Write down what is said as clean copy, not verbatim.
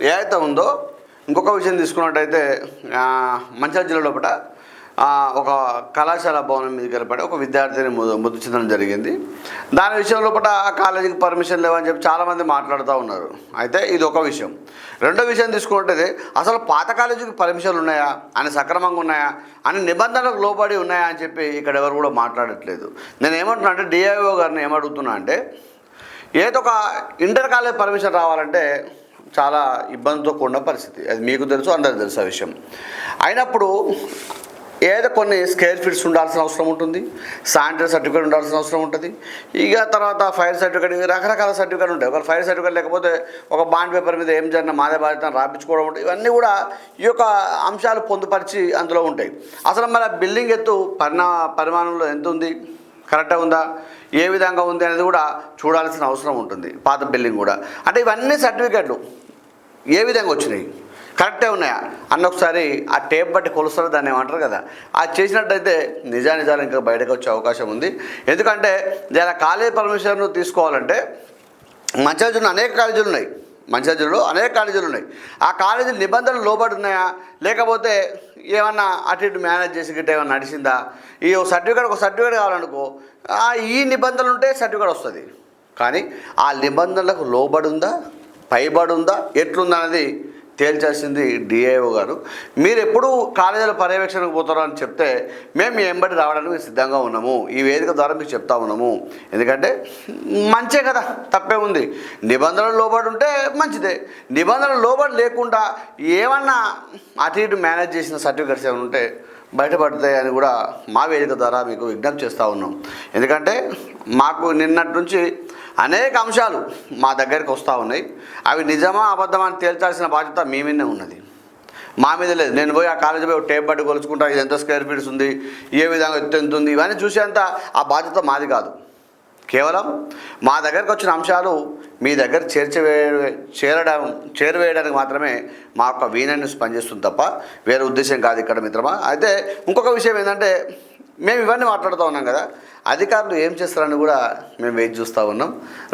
ఏదైతే ఉందో ఇంకొక విషయం తీసుకున్నట్టయితే మంచిర్యాల జిల్లా లోపల ఒక కళాశాల భవనం మీదకి వెళ్ళిపడి ఒక విద్యార్థిని మృతి చెందడం జరిగింది. దాని విషయం లోపల ఆ కాలేజీకి పర్మిషన్ లేవని చెప్పి చాలామంది మాట్లాడుతూ ఉన్నారు. అయితే ఇది ఒక విషయం. రెండో విషయం తీసుకుంటే అసలు పాత కాలేజీకి పర్మిషన్లు ఉన్నాయా అని, సక్రమంగా ఉన్నాయా అని, నిబంధనలకు లోబడి ఉన్నాయా అని చెప్పి ఇక్కడ ఎవరు కూడా మాట్లాడట్లేదు. నేను ఏమంటున్నా అంటే డిఐఓ గారిని ఏమడుగుతున్నా అంటే, ఏదో ఒక ఇంటర్ కాలేజ్ పర్మిషన్ రావాలంటే చాలా ఇబ్బందితో కూడిన పరిస్థితి. అది మీకు తెలుసు, అందరికీ తెలుసు ఆ విషయం. అయినప్పుడు ఏదో కొన్ని స్క్వేర్ ఫీట్స్ ఉండాల్సిన అవసరం ఉంటుంది, శానిటరీ సర్టిఫికేట్ ఉండాల్సిన అవసరం ఉంటుంది, ఇక తర్వాత ఫైర్ సర్టిఫికేట్, రకరకాల సర్టిఫికేట్ ఉంటాయి. ఒక ఫైర్ సర్టిఫికేట్ లేకపోతే ఒక బాండ్ పేపర్ మీద ఏం జరిగినా మాదే బాధ్యత రాపించుకోవడం ఉంటుంది. ఇవన్నీ కూడా ఈ యొక్క అంశాలు పొందుపరిచి అందులో ఉంటాయి. అసలు మన బిల్డింగ్ ఎత్తు పరిమాణంలో ఎంత ఉంది, కరెక్ట్గా ఉందా, ఏ విధంగా ఉంది అనేది కూడా చూడాల్సిన అవసరం ఉంటుంది. పాత బిల్డింగ్ కూడా అంటే ఇవన్నీ సర్టిఫికేట్లు ఏ విధంగా వచ్చినాయి, కరెక్టే ఉన్నాయా అన్న ఒకసారి ఆ టేప్ బట్టి కొలుస్తారు, దాన్ని ఏమంటారు కదా, అది చేసినట్టయితే నిజాలు ఇంకా బయటకు వచ్చే అవకాశం ఉంది. ఎందుకంటే ఇలా కాలేజ్ పర్మిషన్ తీసుకోవాలంటే మంచిర్యాల జిల్లాలో అనేక కాలేజీలు ఉన్నాయి. మంచిర్యాల జిల్లాలో అనేక కాలేజీలు ఉన్నాయి. ఆ కాలేజీలు నిబంధనలు లోబడి ఉన్నాయా, లేకపోతే ఏమన్నా అటు ఇటు మేనేజ్ చేసి గిట్ట ఏమన్నా నడిచిందా, ఈ ఒక సర్టిఫికేట్ కావాలనుకో, ఈ నిబంధనలు ఉంటే సర్టిఫికేట్ వస్తుంది. కానీ ఆ నిబంధనలకు లోబడి ఉందా, పైబడి ఉందా, ఎట్లుందా అనేది తేల్చాల్సింది డిఐఓ గారు. మీరు ఎప్పుడు కాలేజీల పర్యవేక్షణకు పోతారో అని చెప్తే మేము మీ వెంబడి రావడానికి సిద్ధంగా ఉన్నాము. ఈ వేదిక ద్వారా మీకు చెప్తా ఉన్నాము. ఎందుకంటే మంచే కదా, తప్పే ఉంది. నిబంధనలు లోబడి ఉంటే మంచిదే. నిబంధనలు లోబడి లేకుండా ఏమన్నా అటు ఇటు మేనేజ్ చేసిన సర్టిఫికెట్స్ ఏమైనా ఉంటే బయటపడతాయి అని కూడా మా వేదిక ద్వారా మీకు విజ్ఞప్తి చేస్తూ ఉన్నాం. ఎందుకంటే మాకు నిన్నటి నుంచి అనేక అంశాలు మా దగ్గరికి వస్తూ ఉన్నాయి. అవి నిజమా అబద్ధమా అని తేల్చాల్సిన బాధ్యత మీ మీదనే ఉన్నది, మా మీద లేదు. నేను పోయి ఆ కాలేజీ పోయి టేప్ బట్టి కొలుచుకుంటా, ఇది ఎంత స్క్వేర్ ఫీట్స్ ఉంది, ఏ విధంగా ఎంత ఉంది, ఇవన్నీ చూసేంత ఆ బాధ్యత మాది కాదు. కేవలం మా దగ్గరకు వచ్చిన అంశాలు మీ దగ్గర చేరవేయడానికి మాత్రమే మా యొక్క వీనెస్ పనిచేస్తుంది తప్ప వేరే ఉద్దేశం కాదు ఇక్కడ మిత్రమా. అయితే ఇంకొక విషయం ఏంటంటే, మేము ఇవన్నీ మాట్లాడుతూ ఉన్నాం కదా, అధికారులు ఏం చేస్తారని కూడా మేము వేచి చూస్తూ ఉన్నాం. రైట్.